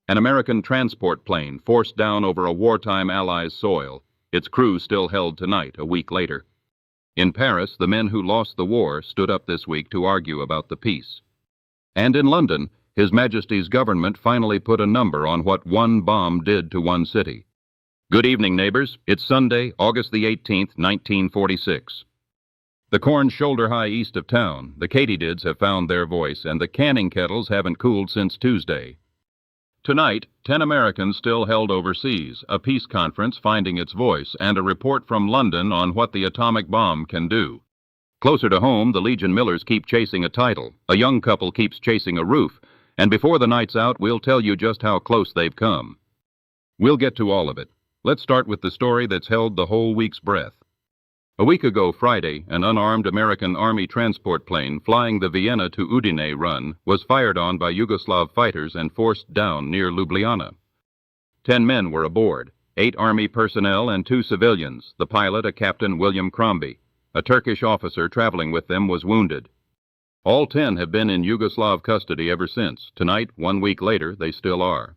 An American transport plane forced down over a wartime Allies soil, its crew still held tonight, a week later. In Paris, the men who lost the war stood up this week to argue about the peace. And in London, His Majesty's government finally put a number on what one bomb did to one city. Good evening, neighbors. It's Sunday, August the 18th, 1946. The corn's shoulder-high east of town, the katydids have found their voice, and the canning kettles haven't cooled since Tuesday. Tonight, 10 Americans still held overseas, a peace conference finding its voice, and a report from London on what the atomic bomb can do. Closer to home, the Legion Millers keep chasing a title, a young couple keeps chasing a roof, and before the night's out, we'll tell you just how close they've come. We'll get to all of it. Let's start with the story that's held the whole week's breath. A week ago Friday, an unarmed American Army transport plane flying the Vienna to Udine run was fired on by Yugoslav fighters and forced down near Ljubljana. 10 men were aboard, 8 Army personnel and 2 civilians, the pilot a Captain William Crombie. A Turkish officer traveling with them was wounded. All 10 have been in Yugoslav custody ever since. Tonight, 1 week later, they still are.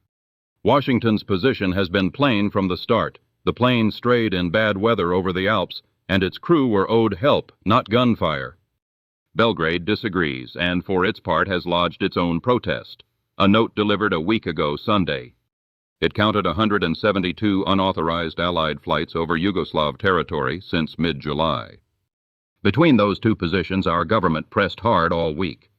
Washington's position has been plain from the start. The plane strayed in bad weather over the Alps, and its crew were owed help, not gunfire. Belgrade disagrees, and for its part has lodged its own protest, a note delivered a week ago Sunday. It counted 172 unauthorized Allied flights over Yugoslav territory since mid-July. Between those two positions, our government pressed hard all week.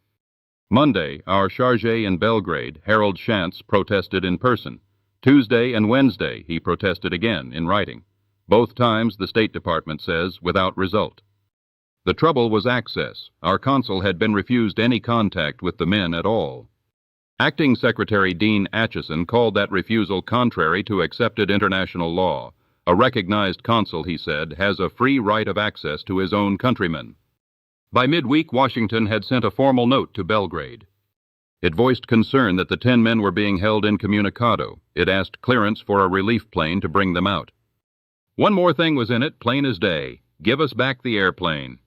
Monday, our charge in Belgrade, Harold Shantz, protested in person. Tuesday and Wednesday, he protested again in writing. Both times, the State Department says, without result. The trouble was access. Our consul had been refused any contact with the men at all. Acting Secretary Dean Acheson called that refusal contrary to accepted international law. A recognized consul, he said, has a free right of access to his own countrymen. By midweek, Washington had sent a formal note to Belgrade. It voiced concern that the 10 men were being held incommunicado. It asked clearance for a relief plane to bring them out. One more thing was in it, plain as day. Give us back the airplane.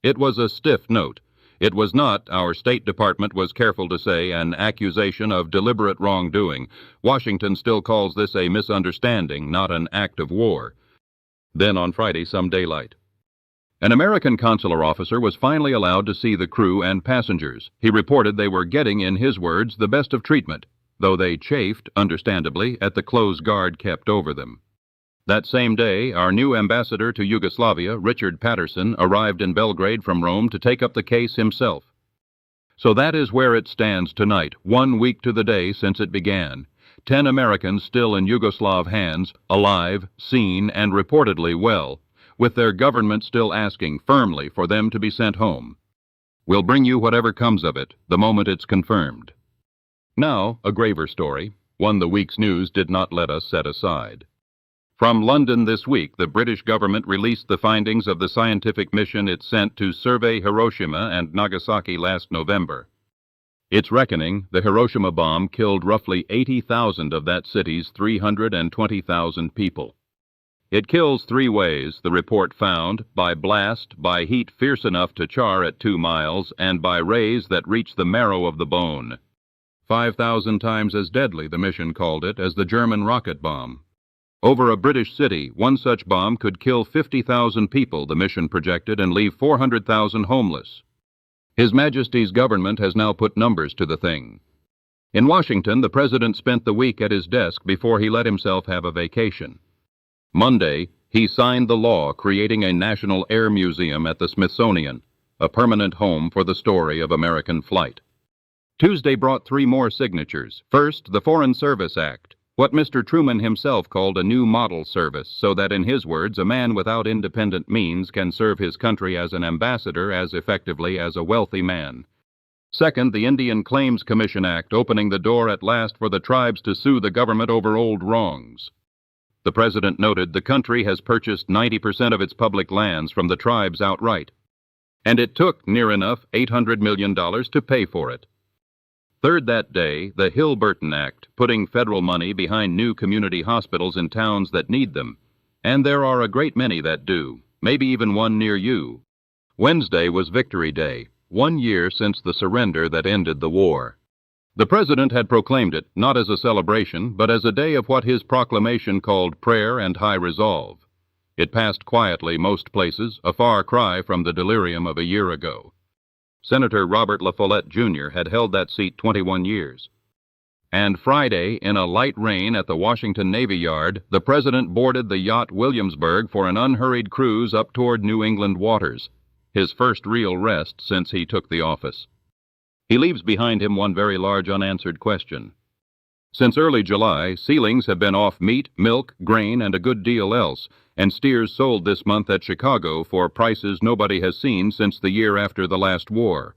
It was a stiff note. It was not, our State Department was careful to say, an accusation of deliberate wrongdoing. Washington still calls this a misunderstanding, not an act of war. Then on Friday, some daylight. An American consular officer was finally allowed to see the crew and passengers. He reported they were getting, in his words, the best of treatment, though they chafed, understandably, at the close guard kept over them. That same day, our new ambassador to Yugoslavia, Richard Patterson, arrived in Belgrade from Rome to take up the case himself. So that is where it stands tonight, 1 week to the day since it began. 10 Americans still in Yugoslav hands, alive, seen, and reportedly well, with their government still asking firmly for them to be sent home. We'll bring you whatever comes of it, the moment it's confirmed. Now, a graver story, one the week's news did not let us set aside. From London this week, the British government released the findings of the scientific mission it sent to survey Hiroshima and Nagasaki last November. Its reckoning, the Hiroshima bomb killed roughly 80,000 of that city's 320,000 people. It kills 3 ways, the report found: by blast, by heat fierce enough to char at 2 miles, and by rays that reach the marrow of the bone. 5,000 times as deadly, the mission called it, as the German rocket bomb. Over a British city, one such bomb could kill 50,000 people, the mission projected, and leave 400,000 homeless. His Majesty's government has now put numbers to the thing. In Washington, the President spent the week at his desk before he let himself have a vacation. Monday, he signed the law creating a National Air Museum at the Smithsonian, a permanent home for the story of American flight. Tuesday brought 3 more signatures. First, the Foreign Service Act, what Mr. Truman himself called a new model service, so that, in his words, a man without independent means can serve his country as an ambassador as effectively as a wealthy man. Second, the Indian Claims Commission Act, opening the door at last for the tribes to sue the government over old wrongs. The President noted the country has purchased 90% of its public lands from the tribes outright, and it took near enough $800 million to pay for it. Third that day, the Hill-Burton Act, putting federal money behind new community hospitals in towns that need them, and there are a great many that do, maybe even one near you. Wednesday was Victory Day, 1 year since the surrender that ended the war. The president had proclaimed it not as a celebration, but as a day of what his proclamation called prayer and high resolve. It passed quietly most places, a far cry from the delirium of a year ago. Senator Robert La Follette, Jr. had held that seat 21 years. And Friday, in a light rain at the Washington Navy Yard, the president boarded the yacht Williamsburg for an unhurried cruise up toward New England waters, his first real rest since he took the office. He leaves behind him one very large unanswered question. Since early July, ceilings have been off meat, milk, grain, and a good deal else, and steers sold this month at Chicago for prices nobody has seen since the year after the last war.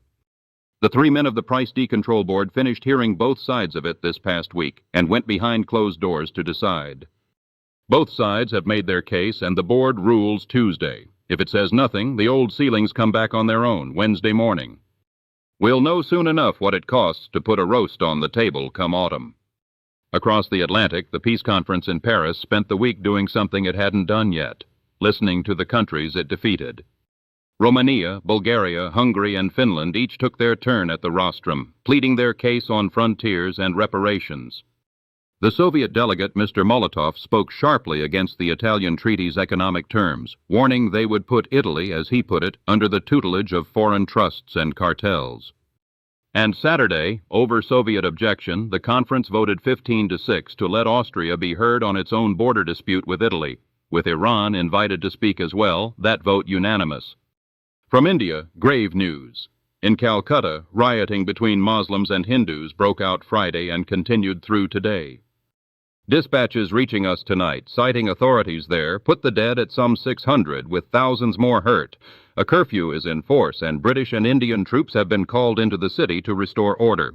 The three men of the Price Decontrol Board finished hearing both sides of it this past week and went behind closed doors to decide. Both sides have made their case, and the board rules Tuesday. If it says nothing, the old ceilings come back on their own Wednesday morning. We'll know soon enough what it costs to put a roast on the table come autumn. Across the Atlantic, the peace conference in Paris spent the week doing something it hadn't done yet, listening to the countries it defeated. Romania, Bulgaria, Hungary, and Finland each took their turn at the rostrum, pleading their case on frontiers and reparations. The Soviet delegate, Mr. Molotov, spoke sharply against the Italian treaty's economic terms, warning they would put Italy, as he put it, under the tutelage of foreign trusts and cartels. And Saturday, over Soviet objection, the conference voted 15-6 to let Austria be heard on its own border dispute with Italy, with Iran invited to speak as well, that vote unanimous. From India, grave news. In Calcutta, rioting between Muslims and Hindus broke out Friday and continued through today. Dispatches reaching us tonight, citing authorities there, put the dead at some 600, with thousands more hurt. A curfew is in force, and British and Indian troops have been called into the city to restore order.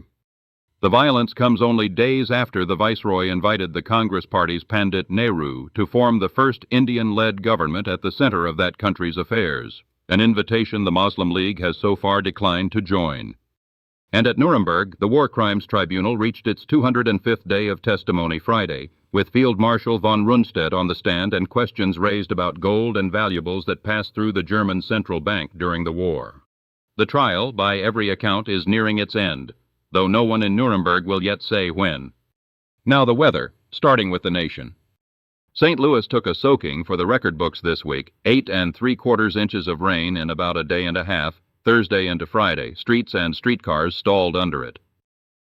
The violence comes only days after the Viceroy invited the Congress Party's Pandit Nehru to form the first Indian-led government at the center of that country's affairs, an invitation the Muslim League has so far declined to join. And at Nuremberg, the War Crimes Tribunal reached its 205th day of testimony Friday, with Field Marshal von Rundstedt on the stand and questions raised about gold and valuables that passed through the German central bank during the war. The trial, by every account, is nearing its end, though no one in Nuremberg will yet say when. Now the weather, starting with the nation. St. Louis took a soaking for the record books this week, 8 3/4 inches of rain in about a day and a half, Thursday into Friday. Streets and streetcars stalled under it.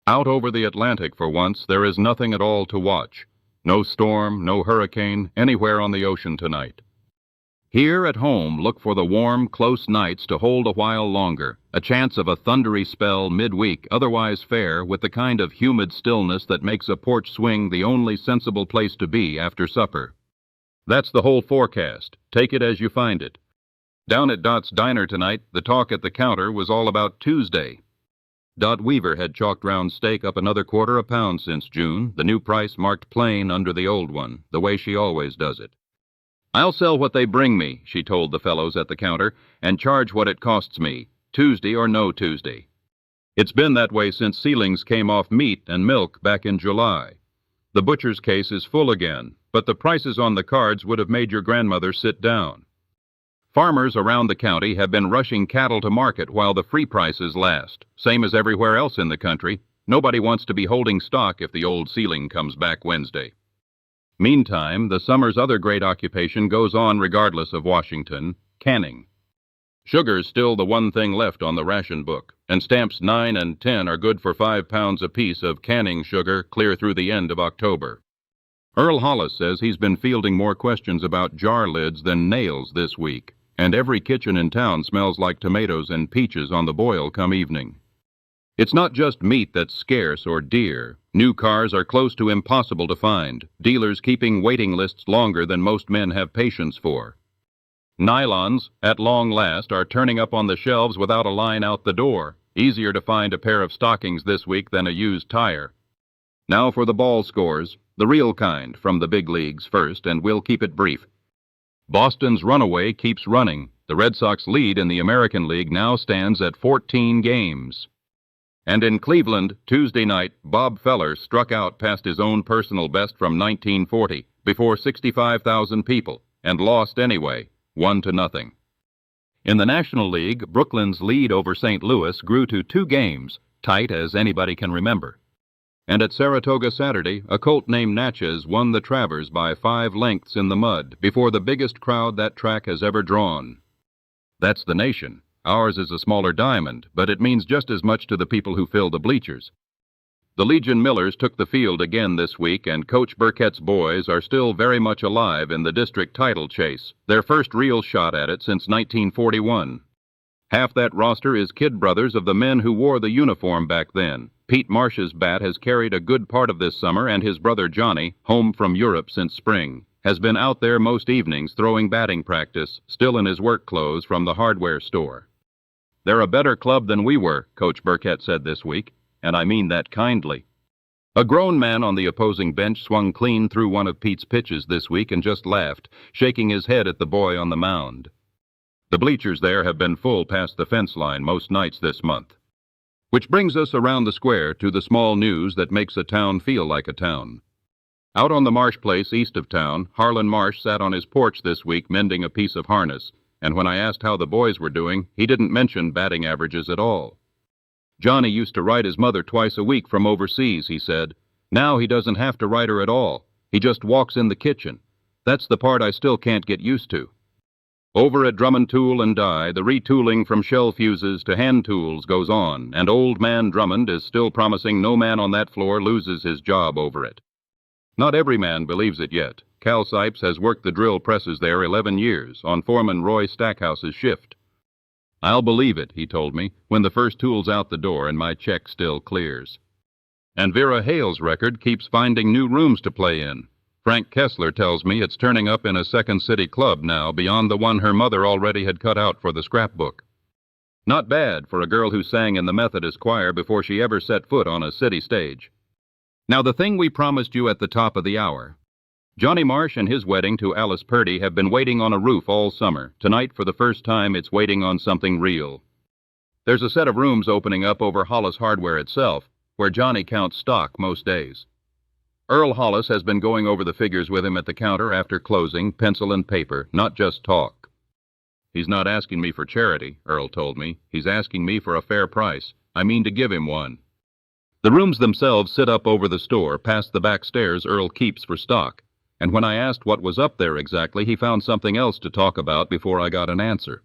Out over the Atlantic for once, there is nothing at all to watch. No storm, no hurricane, anywhere on the ocean tonight. Here at home, look for the warm, close nights to hold a while longer, a chance of a thundery spell midweek, otherwise fair, with the kind of humid stillness that makes a porch swing the only sensible place to be after supper. That's the whole forecast. Take it as you find it. Down at Dot's Diner tonight, the talk at the counter was all about Tuesday. Dot Weaver had chalked round steak up another quarter a pound since June, the new price marked plain under the old one, the way she always does it. "I'll sell what they bring me," she told the fellows at the counter, "and charge what it costs me, Tuesday or no Tuesday." It's been that way since ceilings came off meat and milk back in July. The butcher's case is full again, but the prices on the cards would have made your grandmother sit down. Farmers around the county have been rushing cattle to market while the free prices last, same as everywhere else in the country. Nobody wants to be holding stock if the old ceiling comes back Wednesday. Meantime, the summer's other great occupation goes on regardless of Washington, canning. Sugar's still the one thing left on the ration book, and stamps 9 and 10 are good for 5 pounds apiece of canning sugar clear through the end of October. Earl Hollis says he's been fielding more questions about jar lids than nails this week, and every kitchen in town smells like tomatoes and peaches on the boil come evening. It's not just meat that's scarce or dear. New cars are close to impossible to find, dealers keeping waiting lists longer than most men have patience for. Nylons, at long last, are turning up on the shelves without a line out the door. Easier to find a pair of stockings this week than a used tire. Now for the ball scores, the real kind, from the big leagues first, and we'll keep it brief. Boston's runaway keeps running. The Red Sox lead in the American League now stands at 14 games. And in Cleveland, Tuesday night, Bob Feller struck out past his own personal best from 1940 before 65,000 people, and lost anyway, 1-0. In the National League, Brooklyn's lead over St. Louis grew to 2 games, tight as anybody can remember. And at Saratoga Saturday, a colt named Natchez won the Travers by 5 lengths in the mud before the biggest crowd that track has ever drawn. That's the nation. Ours is a smaller diamond, but it means just as much to the people who fill the bleachers. The Legion Millers took the field again this week, and Coach Burkett's boys are still very much alive in the district title chase, their first real shot at it since 1941. Half that roster is kid brothers of the men who wore the uniform back then. Pete Marsh's bat has carried a good part of this summer, and his brother Johnny, home from Europe since spring, has been out there most evenings throwing batting practice, still in his work clothes from the hardware store. They're a better club than we were, Coach Burkett said this week, and I mean that kindly. A grown man on the opposing bench swung clean through one of Pete's pitches this week and just laughed, shaking his head at the boy on the mound. The bleachers there have been full past the fence line most nights this month. Which brings us around the square to the small news that makes a town feel like a town. Out on the Marsh place east of town, Harlan Marsh sat on his porch this week mending a piece of harness, and when I asked how the boys were doing, he didn't mention batting averages at all. Johnny used to write his mother twice a week from overseas, he said. Now he doesn't have to write her at all. He just walks in the kitchen. That's the part I still can't get used to. Over at Drummond Tool and Die, the retooling from shell fuses to hand tools goes on, and old man Drummond is still promising no man on that floor loses his job over it. Not every man believes it yet. Cal Sipes has worked the drill presses there 11 years, on Foreman Roy Stackhouse's shift. I'll believe it, he told me, when the first tool's out the door and my check still clears. And Vera Hale's record keeps finding new rooms to play in. Frank Kessler tells me it's turning up in a second city club now beyond the one her mother already had cut out for the scrapbook. Not bad for a girl who sang in the Methodist choir before she ever set foot on a city stage. Now the thing we promised you at the top of the hour. Johnny Marsh and his wedding to Alice Purdy have been waiting on a roof all summer. Tonight, for the first time, it's waiting on something real. There's a set of rooms opening up over Hollis Hardware itself, where Johnny counts stock most days. Earl Hollis has been going over the figures with him at the counter after closing, pencil and paper, not just talk. He's not asking me for charity, Earl told me. He's asking me for a fair price. I mean to give him one. The rooms themselves sit up over the store, past the back stairs Earl keeps for stock. And when I asked what was up there exactly, he found something else to talk about before I got an answer.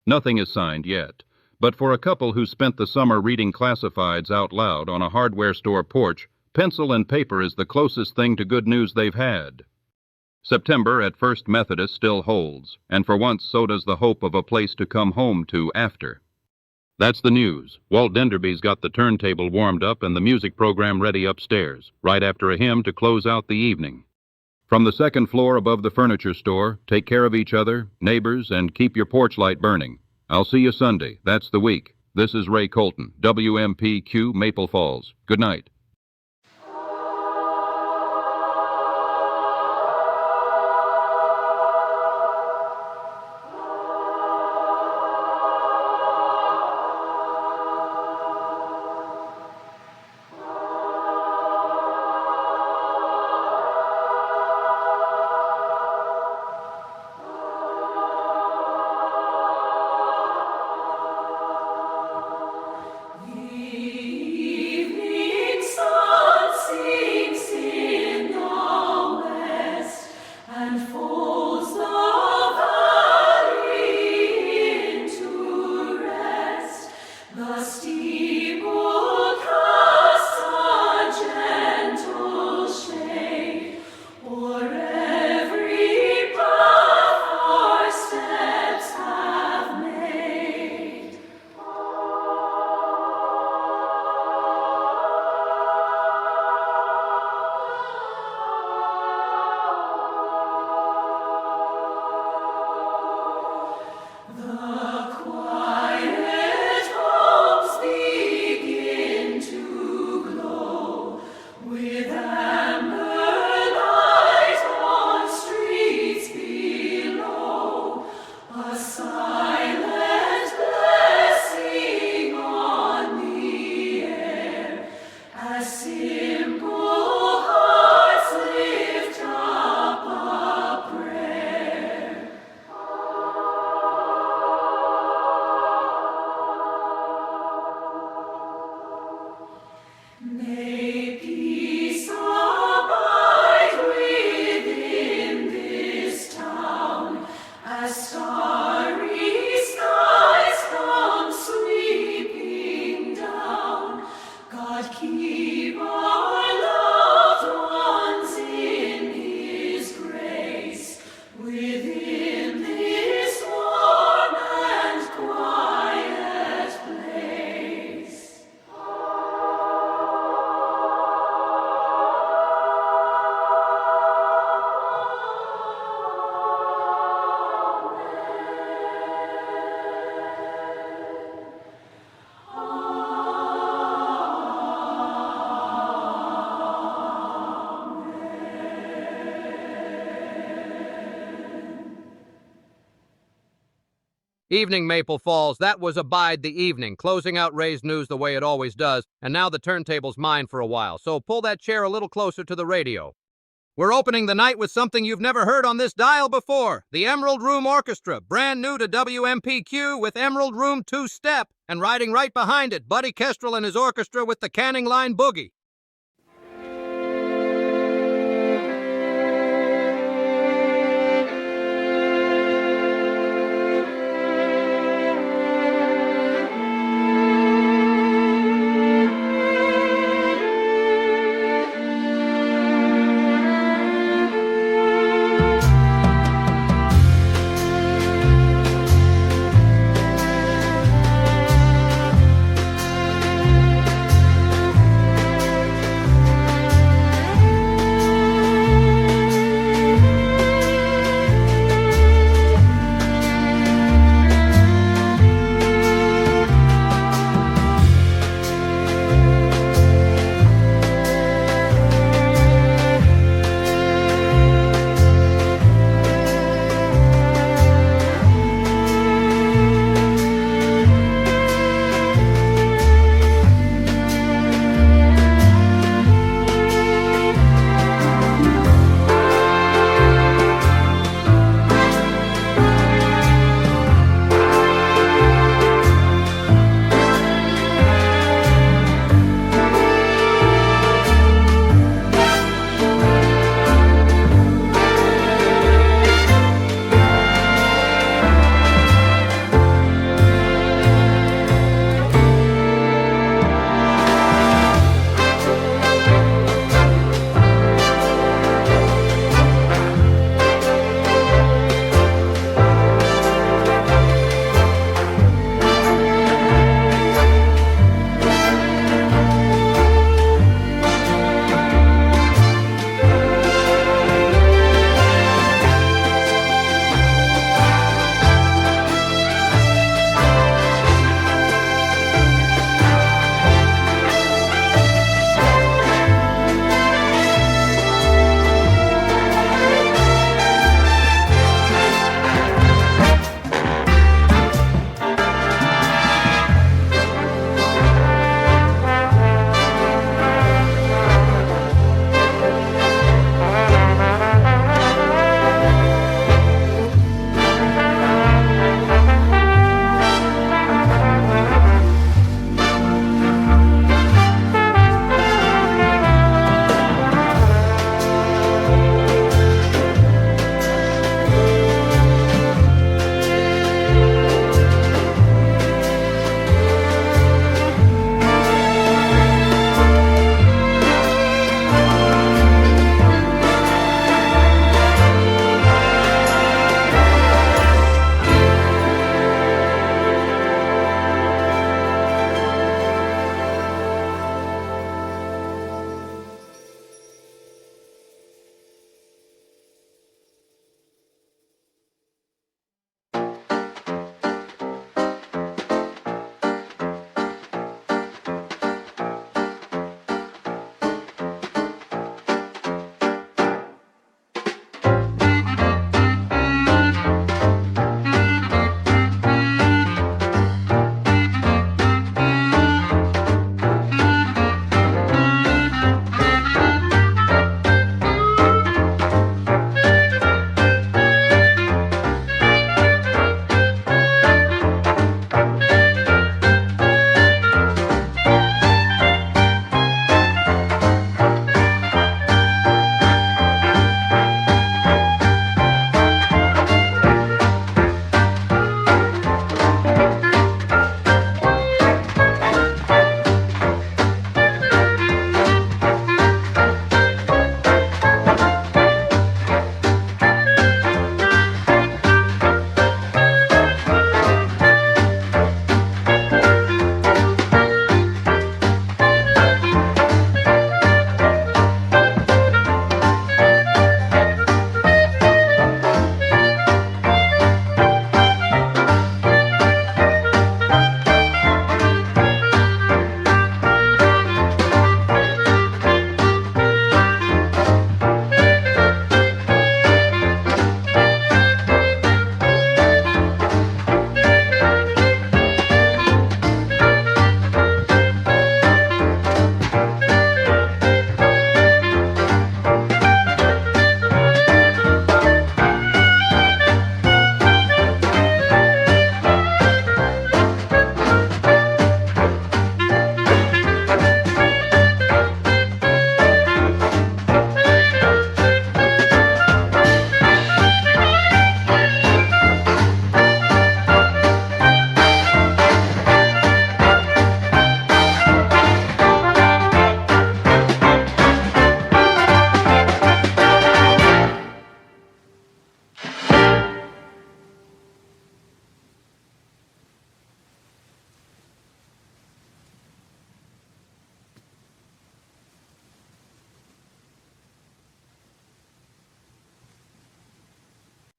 Nothing is signed yet, but for a couple who spent the summer reading classifieds out loud on a hardware store porch, pencil and paper is the closest thing to good news they've had. September at First Methodist still holds, and for once so does the hope of a place to come home to after. That's the news. Walt Denderby's got the turntable warmed up and the music program ready upstairs, right after a hymn to close out the evening. From the second floor above the furniture store, take care of each other, neighbors, and keep your porch light burning. I'll see you Sunday. That's the week. This is Ray Colton, WMPQ, Maple Falls. Good night. Evening Evening, Maple Falls. That was Abide the Evening, closing out Ray's news the way it always does, and now the turntable's mine for a while, so pull that chair a little closer to the radio. We're opening the night with something you've never heard on this dial before, the Emerald Room Orchestra, brand new to WMPQ with Emerald Room two-step, and riding right behind it, Buddy Kestrel and his orchestra with the Canning Line Boogie.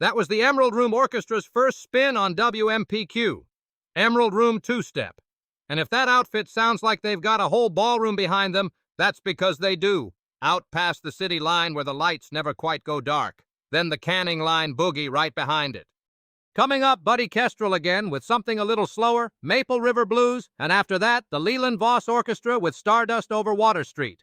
That was the Emerald Room Orchestra's first spin on WMPQ. Emerald Room Two-Step. And if that outfit sounds like they've got a whole ballroom behind them, that's because they do. Out past the city line where the lights never quite go dark. Then the Canning Line boogie right behind it. Coming up, Buddy Kestrel again with something a little slower, Maple River Blues, and after that, the Leland Voss Orchestra with Stardust Over Water Street.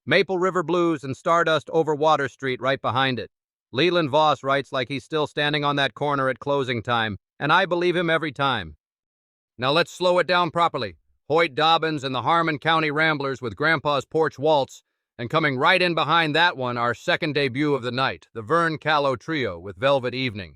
Maple River Blues and Stardust over Water Street right behind it. Leland Voss writes like he's still standing on that corner at closing time, and I believe him every time. Now let's slow it down properly. Hoyt Dobbins and the Harmon County Ramblers with Grandpa's Porch Waltz, and coming right in behind that one, our second debut of the night, the Vern Callow Trio with Velvet Evening.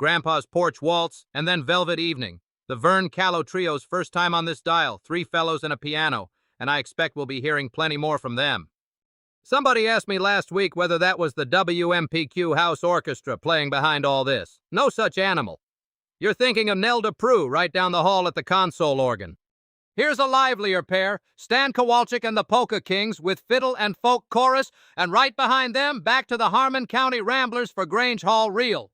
Grandpa's Porch Waltz, and then Velvet Evening. The Vern Callow Trio's first time on this dial, 3 fellows and a piano, and I expect we'll be hearing plenty more from them. Somebody asked me last week whether that was the WMPQ House Orchestra playing behind all this. No such animal. You're thinking of Nelda Prue right down the hall at the console organ. Here's a livelier pair, Stan Kowalczyk and the Polka Kings with fiddle and folk chorus, and right behind them, back to the Harmon County Ramblers for Grange Hall Reel.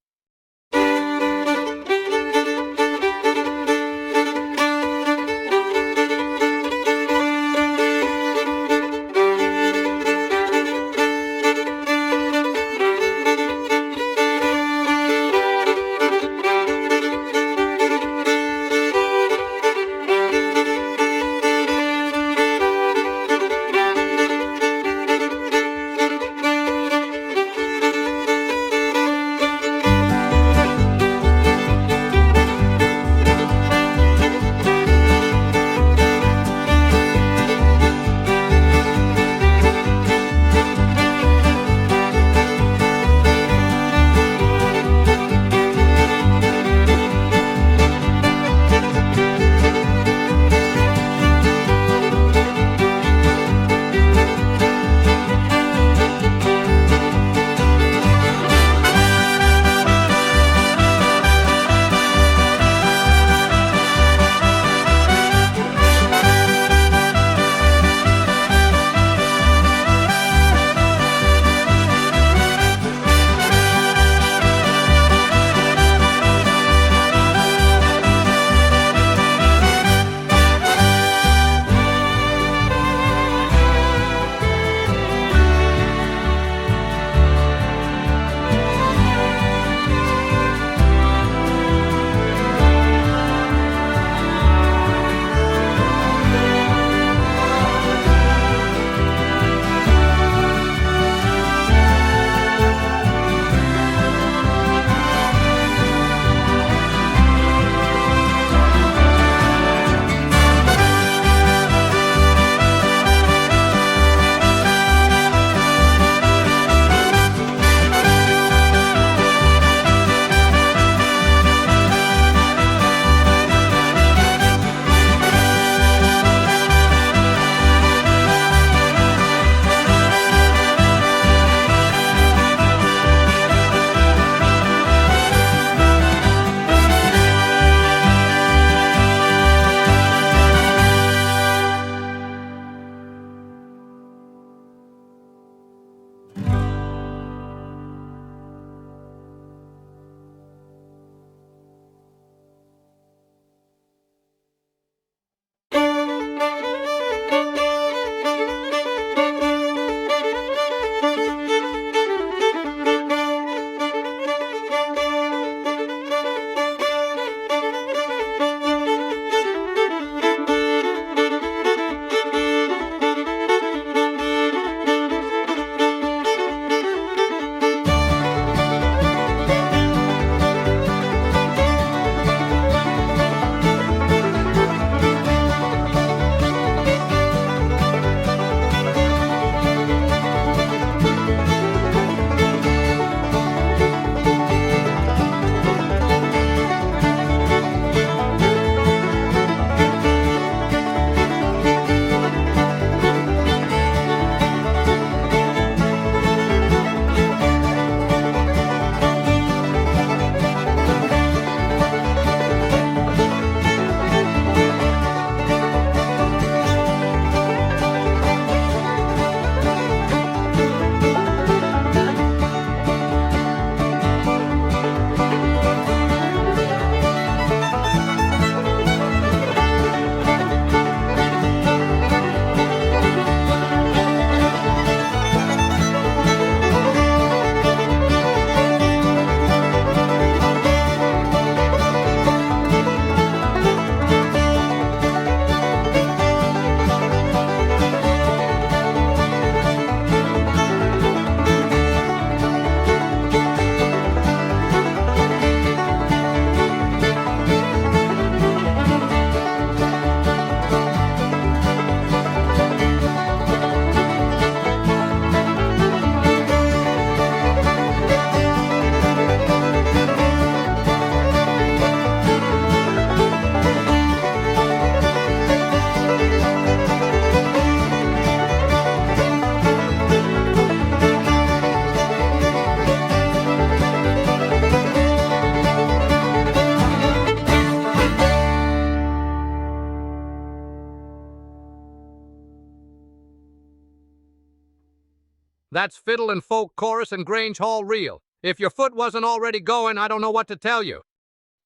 That's fiddle and folk chorus and Grange Hall reel. If your foot wasn't already going, I don't know what to tell you.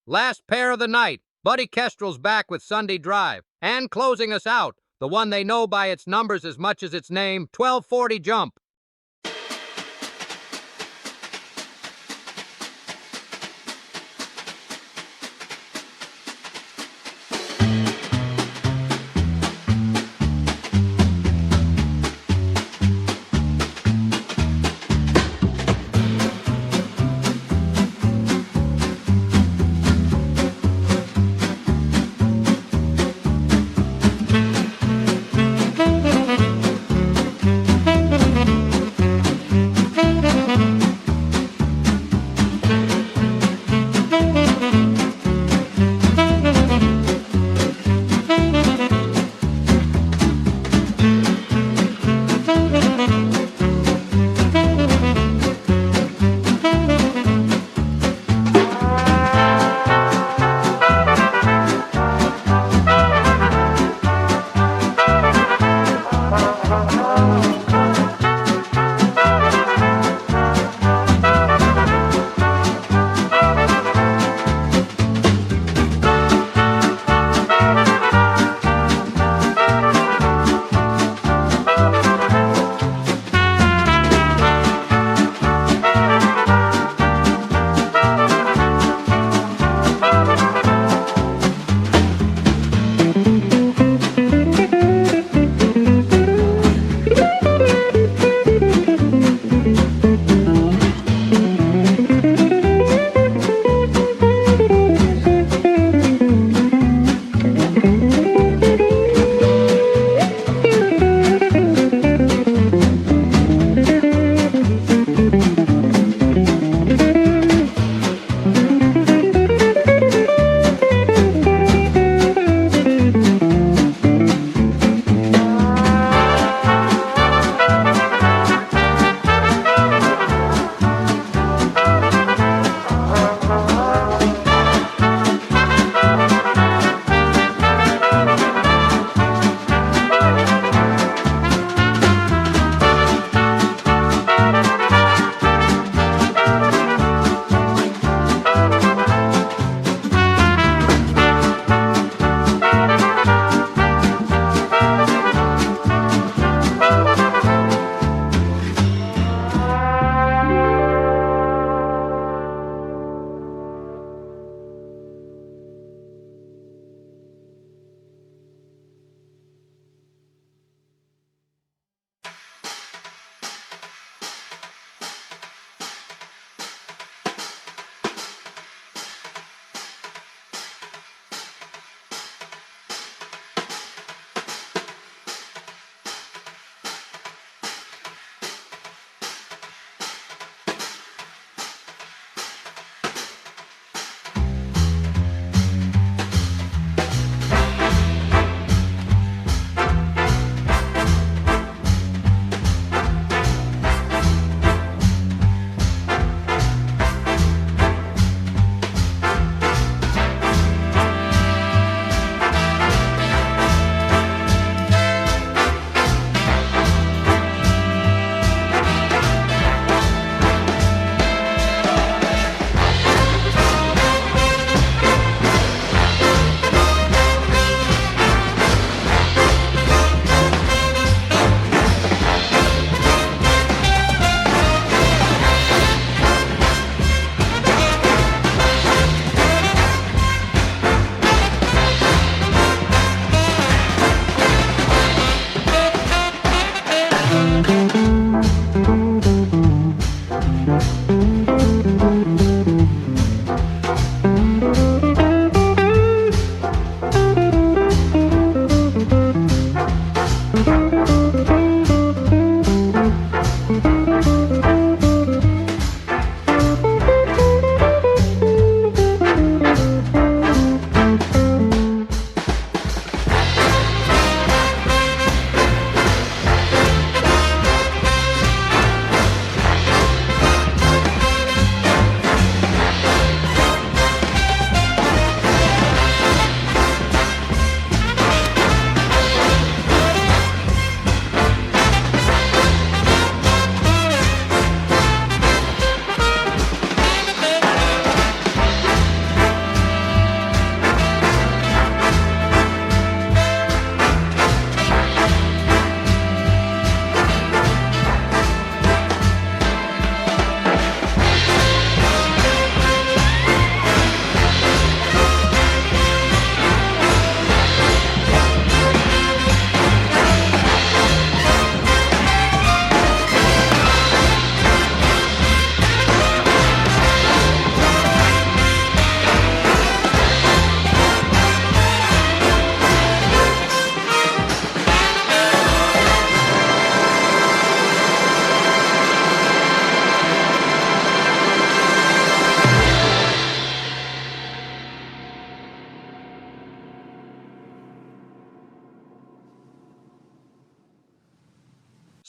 Last pair of the night, Buddy Kestrel's back with Sunday Drive. And closing us out, the one they know by its numbers as much as its name, 1240 Jump.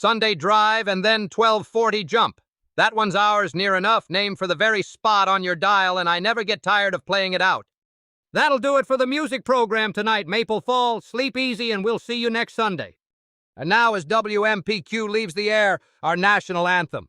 Sunday Drive, and then 1240 Jump. That one's ours near enough, named for the very spot on your dial, and I never get tired of playing it out. That'll do it for the music program tonight, Maple Fall. Sleep easy, and we'll see you next Sunday. And now, as WMPQ leaves the air, our national anthem.